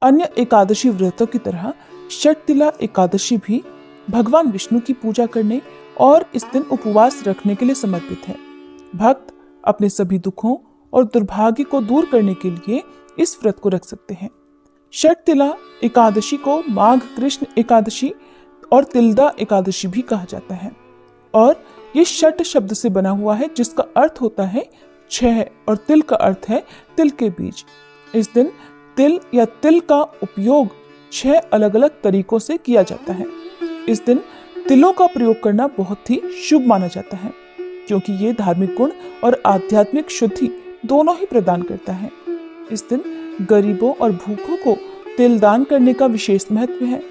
अन्य एकादशी व्रतों की तरह षटतिला एकादशी भी भगवान विष्णु की पूजा करने और इस दिन उपवास रखने के लिए समर्पित है। भक्त अपने सभी दुखों और दुर्भाग्य को दूर करने के लिए इस व्रत को रख सकते हैं। षटतिला एकादशी को माघ कृष्ण एकादशी और तिलदा एकादशी भी कहा जाता है और ये षट शब्द से बना हुआ है, जिसका अर्थ होता है 6 और तिल का अर्थ है तिल के बीज। इस दिन तिल या तिल का उपयोग 6 अलग अलग तरीकों से किया जाता है। इस दिन तिलों का प्रयोग करना बहुत ही शुभ माना जाता है, क्योंकि ये धार्मिक गुण और आध्यात्मिक शुद्धि दोनों ही प्रदान करता है। इस दिन गरीबों और भूखों को तिल दान करने का विशेष महत्व है।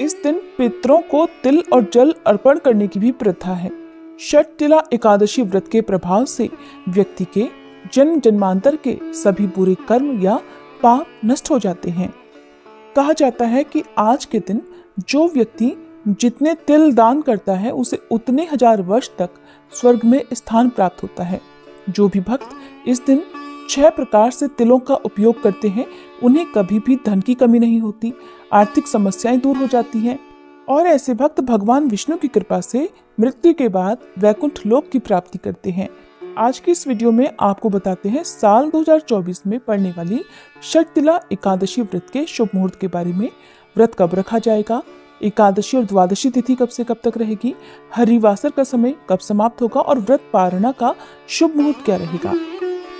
इस दिन पितरों को तिल और जल अर्पण करने की भी प्रथा है। षटतिला एकादशी व्रत के प्रभाव से व्यक्ति के जन्म जन्मांतर के सभी बुरे कर्म या पाप नष्ट हो जाते हैं। कहा जाता है कि आज के दिन जो व्यक्ति जितने तिल दान करता है उसे उतने 1000 वर्ष तक स्वर्ग में स्थान प्राप्त होता है। जो भी भक्त इस दिन 6 प्रकार से तिलों का उपयोग करते हैं उन्हें कभी भी धन की कमी नहीं होती, आर्थिक समस्याएं दूर हो जाती हैं और ऐसे भक्त भगवान विष्णु की कृपा से मृत्यु के बाद वैकुंठ लोक की प्राप्ति करते हैं। आज की इस वीडियो में आपको बताते हैं साल 2024 में पड़ने वाली षटतिला एकादशी व्रत के शुभ मुहूर्त के बारे में। व्रत कब रखा जाएगा, एकादशी और द्वादशी तिथि कब से कब तक रहेगी, हरिवासर का समय कब समाप्त होगा और व्रत पारणा का शुभ मुहूर्त क्या रहेगा।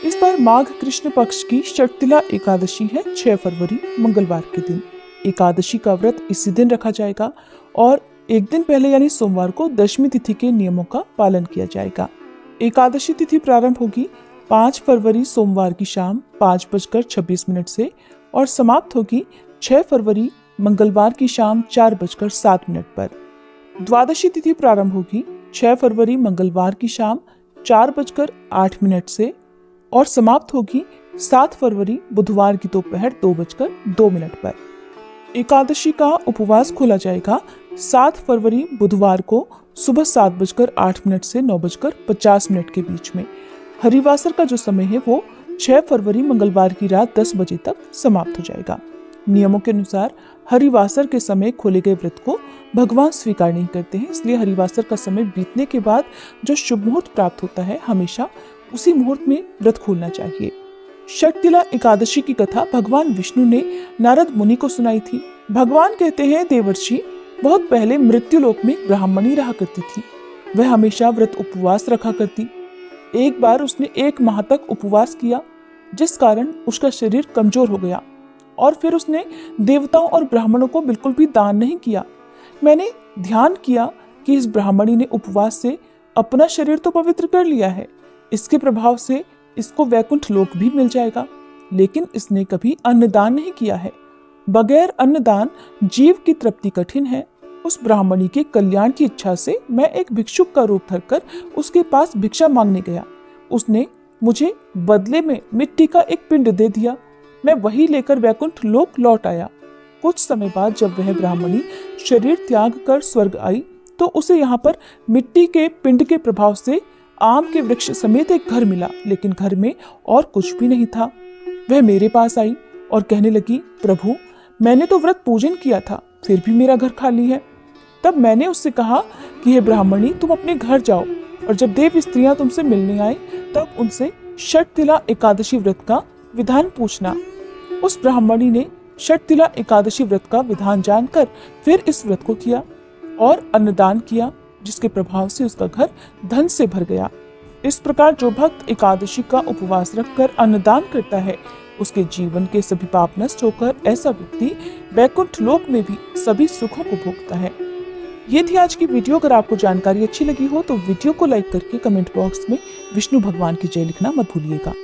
इस बार माघ कृष्ण पक्ष की षटतिला एकादशी है 6 फरवरी मंगलवार के दिन। एकादशी का व्रत इसी दिन रखा जाएगा और एक दिन पहले यानी सोमवार को दशमी तिथि के नियमों का पालन किया जाएगा। एकादशी तिथि प्रारंभ होगी 5 फरवरी सोमवार की शाम 5:26 से और समाप्त होगी 6 फरवरी मंगलवार की शाम 4:07 पर। द्वादशी तिथि प्रारंभ होगी 6 फरवरी मंगलवार की शाम 4:08 से और समाप्त होगी 7 फरवरी बुधवार की दोपहर 2:02 पर। एकादशी का उपवास खोला जाएगा 7 फरवरी बुधवार को सुबह 7:08 से 9:50 के बीच में। हरिवासर का जो समय है वो 6 फरवरी मंगलवार की रात 10 बजे तक समाप्त हो जाएगा। नियमों के अनुसार हरिवासर के समय खोले गए व्रत को भगवान स्वीकार नहीं करते हैं, इसलिए हरिवासर का समय बीतने के बाद जो शुभ मुहूर्त प्राप्त होता है हमेशा उसी मुहूर्त में व्रत खोलना चाहिए। षटतिला एकादशी की कथा भगवान विष्णु ने नारद मुनि को सुनाई थी। भगवान कहते हैं, देवर्षि, बहुत पहले मृत्यु लोक में ब्राह्मणी रहा करती थी। वह हमेशा व्रत उपवास रखा करती। एक बार उसने 1 माह तक उपवास किया, जिस कारण उसका शरीर कमजोर हो गया और फिर उसने देवताओं और ब्राह्मणों को बिल्कुल भी दान नहीं किया। मैंने ध्यान किया कि इस ब्राह्मणी ने उपवास से अपना शरीर तो पवित्र कर लिया है, इसके प्रभाव से इसको वैकुंठ लोक भी मिल जाएगा, लेकिन इसने कभी अन्नदान नहीं किया है। बगैर अन्नदान जीव की तृप्ति कठिन है। उस ब्राह्मणी के कल्याण की इच्छा से मैं एक भिक्षुक का रूप धरकर उसके पास भिक्षा मांगने गया। उसने मुझे बदले में मिट्टी का एक पिंड दे दिया। मैं वही लेकर वैकुंठ लोक लौट आया। कुछ समय बाद जब वह ब्राह्मणी शरीर त्याग कर स्वर्ग आई तो उसे यहाँ पर मिट्टी के पिंड के प्रभाव से आम के वृक्ष समेत एक घर मिला, लेकिन घर में और कुछ भी नहीं था। वह मेरे पास आई और कहने लगी, प्रभु, मैंने तो व्रत पूजन किया था, फिर भी मेरा घर खाली है। तब मैंने उससे कहा कि हे ब्राह्मणी, तुम अपने घर जाओ और जब देव स्त्रियां तुमसे मिलने आए तब उनसे षटतिला एकादशी व्रत का विधान पूछना। उस ब्राह्मणी ने षटतिला एकादशी व्रत का विधान जानकर फिर इस व्रत को किया और अन्नदान किया, जिसके प्रभाव से उसका घर धन से भर गया। इस प्रकार जो भक्त एकादशी का उपवास रखकर अन्नदान करता है उसके जीवन के सभी पाप नष्ट होकर ऐसा व्यक्ति वैकुंठ लोक में भी सभी सुखों को भोगता है। ये थी आज की वीडियो। अगर आपको जानकारी अच्छी लगी हो तो वीडियो को लाइक करके कमेंट बॉक्स में विष्णु भगवान की जय लिखना मत भूलिएगा।